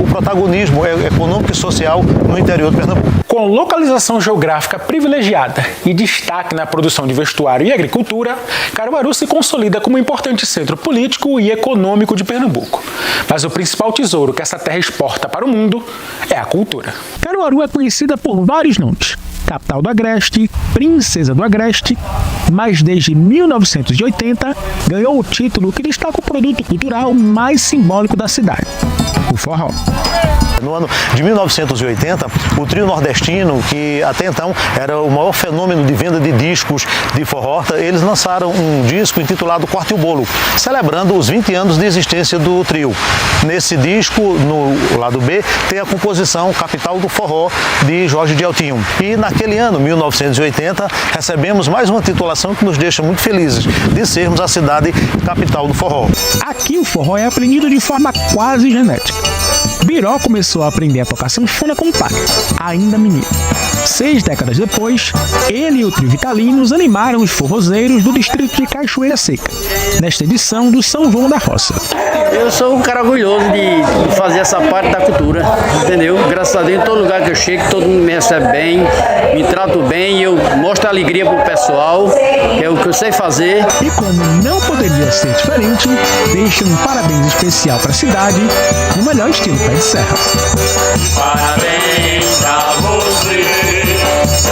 o protagonismo econômico e social no interior de Pernambuco. Com localização geográfica privilegiada e destaque na produção de vestuário e agricultura, Caruaru se consolida como um importante centro político e econômico de Pernambuco. Mas o principal tesouro que essa terra exporta para o mundo é a cultura. Caruaru é conhecida por vários nomes: capital do Agreste, princesa do Agreste, mas desde 1980 ganhou o título que destaca o produto cultural mais simbólico da cidade: o forró. No ano de 1980, o trio nordestino, que até então era o maior fenômeno de venda de discos de forró, eles lançaram um disco intitulado Corte o Bolo, celebrando os 20 anos de existência do trio. Nesse disco, no lado B, tem a composição Capital do Forró, de Jorge de Altinho. E naquele ano, 1980, recebemos mais uma titulação que nos deixa muito felizes de sermos a cidade capital do forró. Aqui o forró é aprendido de forma quase genética. Biró começou a aprender a tocar sanfona com o pai, ainda menino. 6 décadas depois, ele e o trio Vitalinos animaram os forrozeiros do distrito de Cachoeira Seca, nesta edição do São João da Roça. Eu sou um cara orgulhoso de fazer essa parte da cultura, entendeu? Graças a Deus, em todo lugar que eu chego, todo mundo me recebe bem, me trato bem, eu mostro alegria pro pessoal, que é o que eu sei fazer. E como não poderia ser diferente, deixo um parabéns especial para a cidade, no melhor estilo pé de serra. Parabéns a você,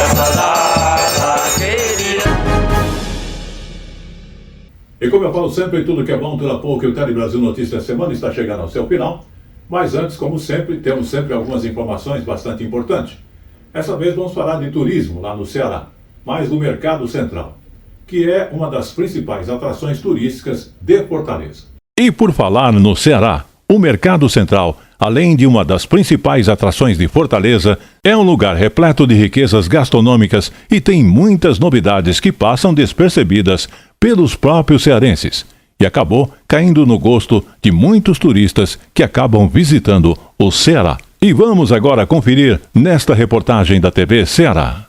essa data querida. E como eu falo sempre, tudo que é bom dura pouco, e o Tele Brasil Notícias da Semana está chegando ao seu final. Mas antes, como sempre, temos sempre algumas informações bastante importantes. Essa vez vamos falar de turismo lá no Ceará, mais do Mercado Central, que é uma das principais atrações turísticas de Fortaleza. E por falar no Ceará, o Mercado Central, além de uma das principais atrações de Fortaleza, é um lugar repleto de riquezas gastronômicas e tem muitas novidades que passam despercebidas pelos próprios cearenses. E acabou caindo no gosto de muitos turistas que acabam visitando o Ceará. E vamos agora conferir nesta reportagem da TV Ceará.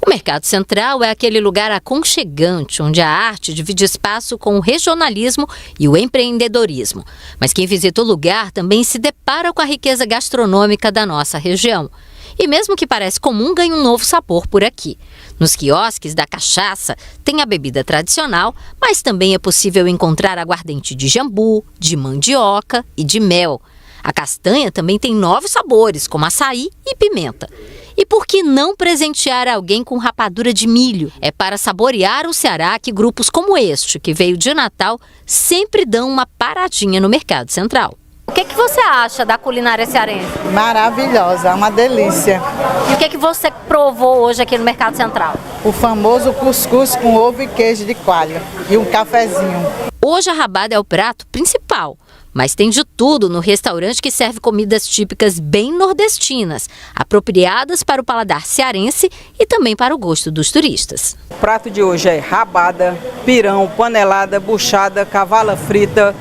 O Mercado Central é aquele lugar aconchegante onde a arte divide espaço com o regionalismo e o empreendedorismo. Mas quem visita o lugar também se depara com a riqueza gastronômica da nossa região. E mesmo que parece comum, ganha um novo sabor por aqui. Nos quiosques da cachaça tem a bebida tradicional, mas também é possível encontrar aguardente de jambu, de mandioca e de mel. A castanha também tem novos sabores, como açaí e pimenta. E por que não presentear alguém com rapadura de milho? É para saborear o Ceará que grupos como este, que veio de Natal, sempre dão uma paradinha no Mercado Central. O que você acha da culinária cearense? Maravilhosa, uma delícia. E o que você provou hoje aqui no Mercado Central? O famoso cuscuz com ovo e queijo de coalho e um cafezinho. Hoje a rabada é o prato principal, mas tem de tudo no restaurante que serve comidas típicas bem nordestinas, apropriadas para o paladar cearense e também para o gosto dos turistas. O prato de hoje é rabada, pirão, panelada, buchada, cavala frita,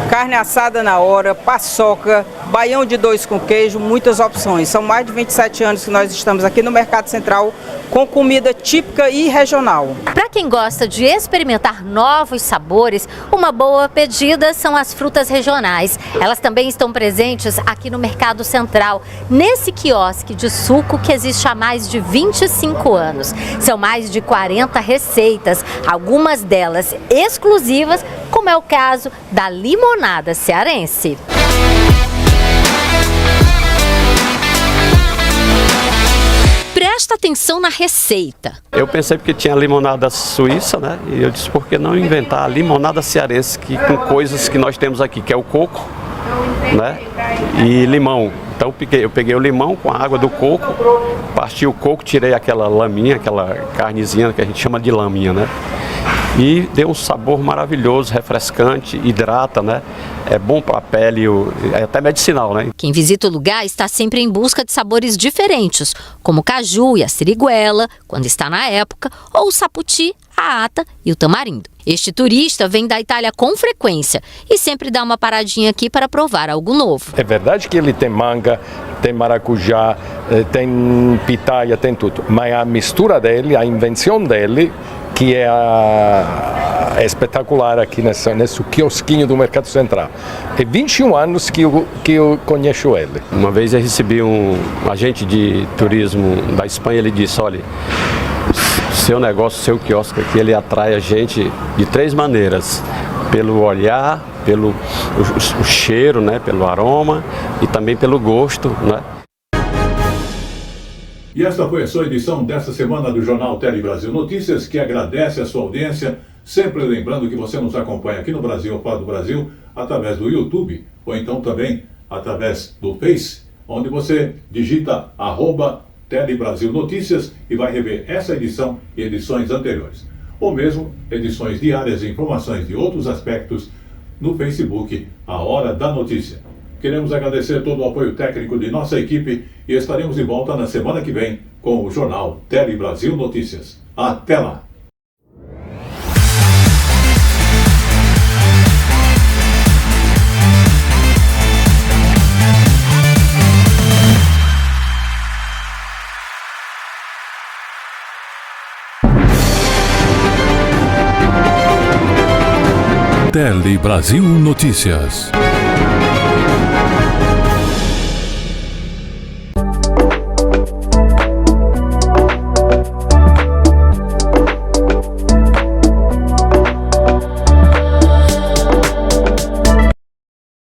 carne assada na hora, paçoca, baião de 2 com queijo, muitas opções. São mais de 27 anos que nós estamos aqui no Mercado Central com comida típica e regional. Para quem gosta de experimentar novos sabores, uma boa pedida são as frutas regionais. Elas também estão presentes aqui no Mercado Central, nesse quiosque de suco que existe há mais de 25 anos. São mais de 40 receitas, algumas delas exclusivas, como é o caso da limonada cearense. Presta atenção na receita. Eu pensei porque tinha limonada suíça, né? E eu disse, por que não inventar a limonada cearense com coisas que nós temos aqui, que é o coco, né? E limão. Então eu peguei o limão com a água do coco, parti o coco, tirei aquela laminha, aquela carnezinha que a gente chama de laminha, né? E deu um sabor maravilhoso, refrescante, hidrata, né? É bom para a pele, é até medicinal, né? Quem visita o lugar está sempre em busca de sabores diferentes, como o caju e a siriguela, quando está na época, ou o saputi, a ata e o tamarindo. Este turista vem da Itália com frequência e sempre dá uma paradinha aqui para provar algo novo. É verdade que ele tem manga, tem maracujá, tem pitaia, tem tudo. Mas a mistura dele, a invenção dele, que é espetacular aqui nesse quiosquinho do Mercado Central. É 21 anos que eu conheço ele. Uma vez eu recebi um agente de turismo da Espanha, ele disse, olha, seu negócio, seu quiosque aqui, ele atrai a gente de 3 maneiras. Pelo olhar, pelo o cheiro, né, pelo aroma e também pelo gosto, né? E esta foi a sua edição desta semana do Jornal Tele Brasil Notícias, que agradece a sua audiência, sempre lembrando que você nos acompanha aqui no Brasil ou fora do Brasil, através do YouTube, ou então também através do Face, onde você digita @Telebrasil Notícias e vai rever essa edição e edições anteriores. Ou mesmo edições diárias e informações de outros aspectos no Facebook, A Hora da Notícia. Queremos agradecer todo o apoio técnico de nossa equipe e estaremos de volta na semana que vem com o jornal Telebrasil Notícias. Até lá! Telebrasil Notícias.